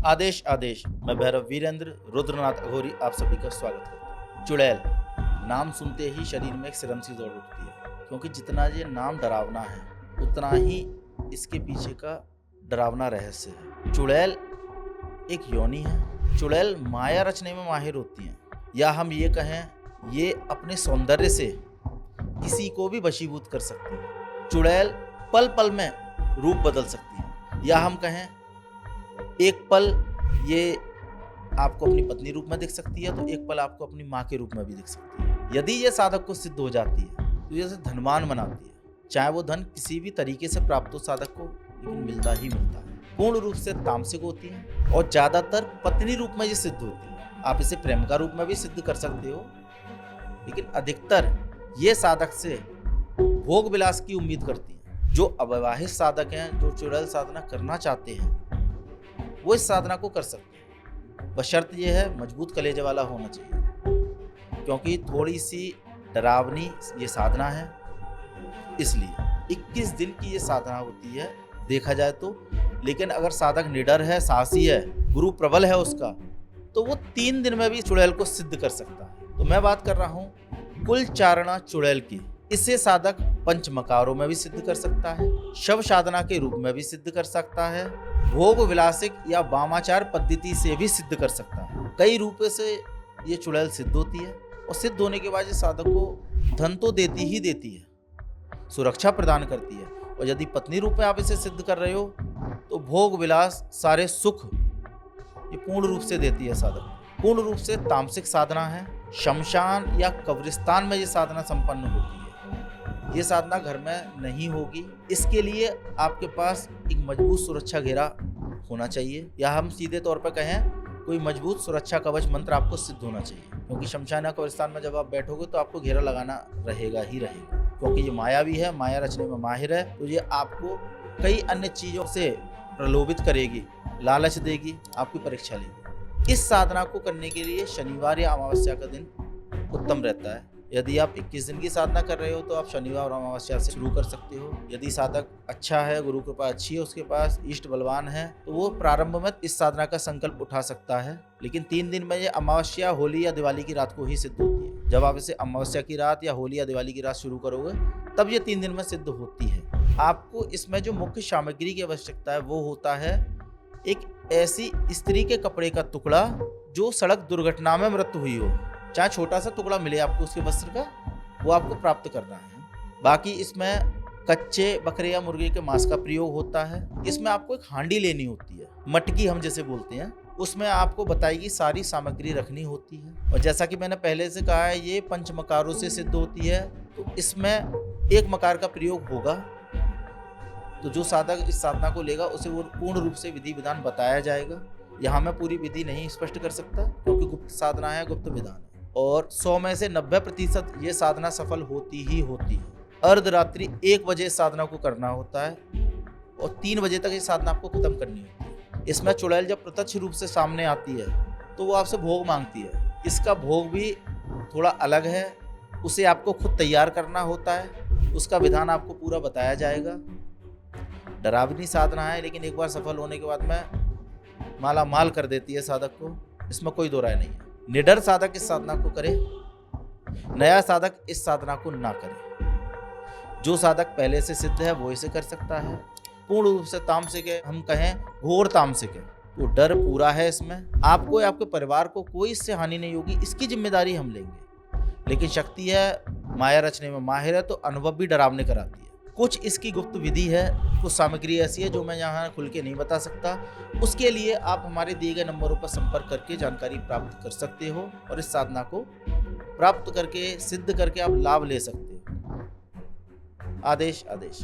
आदेश आदेश। मैं भैरव वीरेंद्र रुद्रनाथ अघोरी आप सभी का स्वागत करता हूँ। चुड़ैल नाम सुनते ही शरीर में एक सिरम सी दौड़ उठती है, क्योंकि जितना ये नाम डरावना है उतना ही इसके पीछे का डरावना रहस्य है। चुड़ैल एक योनि है। चुड़ैल माया रचने में माहिर होती हैं, या हम ये कहें ये अपने सौंदर्य से किसी को भी वशीभूत कर सकती है। चुड़ैल पल पल में रूप बदल सकती है, या हम कहें एक पल ये आपको अपनी पत्नी रूप में दिख सकती है तो एक पल आपको अपनी माँ के रूप में भी दिख सकती है। यदि ये साधक को सिद्ध हो जाती है तो ये धनवान बनाती है, चाहे वो धन किसी भी तरीके से प्राप्त हो साधक को, लेकिन मिलता ही मिलता है। पूर्ण रूप से तामसिक होती है और ज्यादातर पत्नी रूप में ये सिद्ध होती है। आप इसे प्रेम का रूप में भी सिद्ध कर सकते हो, लेकिन अधिकतर ये साधक से भोग विलास की उम्मीद करती है। जो अविवाहित साधक हैं, जो चुड़ैल साधना करना चाहते हैं, वो इस साधना को कर सकते हैं। बशर्त यह है मजबूत कलेजे वाला होना चाहिए, क्योंकि थोड़ी सी डरावनी ये साधना है। इसलिए 21 दिन की ये साधना होती है देखा जाए तो, लेकिन अगर साधक निडर है, साहसी है, गुरु प्रबल है उसका, तो वो 3 दिन में भी चुड़ैल को सिद्ध कर सकता है। तो मैं बात कर रहा हूँ कुल चारणा चुड़ैल की। इसे साधक पंचमकारों में भी सिद्ध कर सकता है, शव साधना के रूप में भी सिद्ध कर सकता है, भोग विलासिक या वामाचार पद्धति से भी सिद्ध कर सकता है। कई रूपों से ये चुड़ैल सिद्ध होती है, और सिद्ध होने के बाद ये साधक को धन तो देती ही देती है, सुरक्षा प्रदान करती है। और यदि पत्नी रूप में आप इसे सिद्ध कर रहे हो तो भोग विलास सारे सुख ये पूर्ण रूप से देती है साधक। पूर्ण रूप से तामसिक साधना है। शमशान या कब्रिस्तान में ये साधना संपन्न होती है। ये साधना घर में नहीं होगी। इसके लिए आपके पास एक मजबूत सुरक्षा घेरा होना चाहिए, या हम सीधे तौर पर कहें कोई मजबूत सुरक्षा कवच मंत्र आपको सिद्ध होना चाहिए। क्योंकि शमशान या कब्रिस्तान में जब आप बैठोगे तो आपको घेरा लगाना रहेगा ही रहेगा, क्योंकि ये मायावी है, माया रचने में माहिर है। तो ये आपको कई अन्य चीज़ों से प्रलोभित करेगी, लालच देगी, आपकी परीक्षा लेगी। इस साधना को करने के लिए शनिवार या अमावस्या का दिन उत्तम रहता है। यदि आप 21 दिन की साधना कर रहे हो तो आप शनिवार और अमावस्या से शुरू कर सकते हो। यदि साधक अच्छा है, गुरु कृपा अच्छी है, उसके पास इष्ट बलवान है, तो वो प्रारंभ में इस साधना का संकल्प उठा सकता है। लेकिन 3 दिन में ये अमावस्या, होली या दिवाली की रात को ही सिद्ध होती है। जब आप इसे अमावस्या की रात या होली या दिवाली की रात शुरू करोगे तब ये 3 दिन में सिद्ध होती है। आपको इसमें जो मुख्य सामग्री की आवश्यकता है वो होता है एक ऐसी स्त्री के कपड़े का टुकड़ा जो सड़क दुर्घटना में मृत्यु हुई हो, चाहे छोटा सा टुकड़ा मिले आपको उसके वस्त्र का, वो आपको प्राप्त करना है। बाकी इसमें कच्चे बकरे या मुर्गे के मांस का प्रयोग होता है। इसमें आपको एक हांडी लेनी होती है, मटकी हम जैसे बोलते हैं, उसमें आपको बताई गई सारी सामग्री रखनी होती है। और जैसा कि मैंने पहले से कहा है, ये पंचमकारों से सिद्ध होती है, तो इसमें एक मकार का प्रयोग होगा। तो जो साधक इस साधना को लेगा उसे वो पूर्ण रूप से विधि विधान बताया जाएगा। यहाँ मैं पूरी विधि नहीं स्पष्ट कर सकता, क्योंकि गुप्त साधना है, गुप्त विधान है। और 100 में से 90% ये साधना सफल होती ही होती है। अर्धरात्रि 1 बजे साधना को करना होता है और 3 बजे तक ये साधना आपको खत्म करनी होती है। इसमें चुड़ैल जब प्रत्यक्ष रूप से सामने आती है तो वो आपसे भोग मांगती है। इसका भोग भी थोड़ा अलग है, उसे आपको खुद तैयार करना होता है, उसका विधान आपको पूरा बताया जाएगा। डरावनी साधना है, लेकिन एक बार सफल होने के बाद में माला माल कर देती है साधक को, इसमें कोई दो राय नहीं है। निडर साधक इस साधना को करे, नया साधक इस साधना को ना करे। जो साधक पहले से सिद्ध है वो इसे कर सकता है। पूर्ण रूप से तामसिक है, हम कहें घोर तामसिक है, तो डर पूरा है इसमें। आपको या आपके परिवार को कोई इससे हानि नहीं होगी, इसकी जिम्मेदारी हम लेंगे। लेकिन शक्ति है, माया रचने में माहिर है, तो अनुभव भी डरावने कराती है। कुछ इसकी गुप्त विधि है, कुछ सामग्री ऐसी है जो मैं यहाँ खुल के नहीं बता सकता। उसके लिए आप हमारे दिए गए नंबरों पर संपर्क करके जानकारी प्राप्त कर सकते हो और इस साधना को प्राप्त करके, सिद्ध करके आप लाभ ले सकते हो। आदेश आदेश।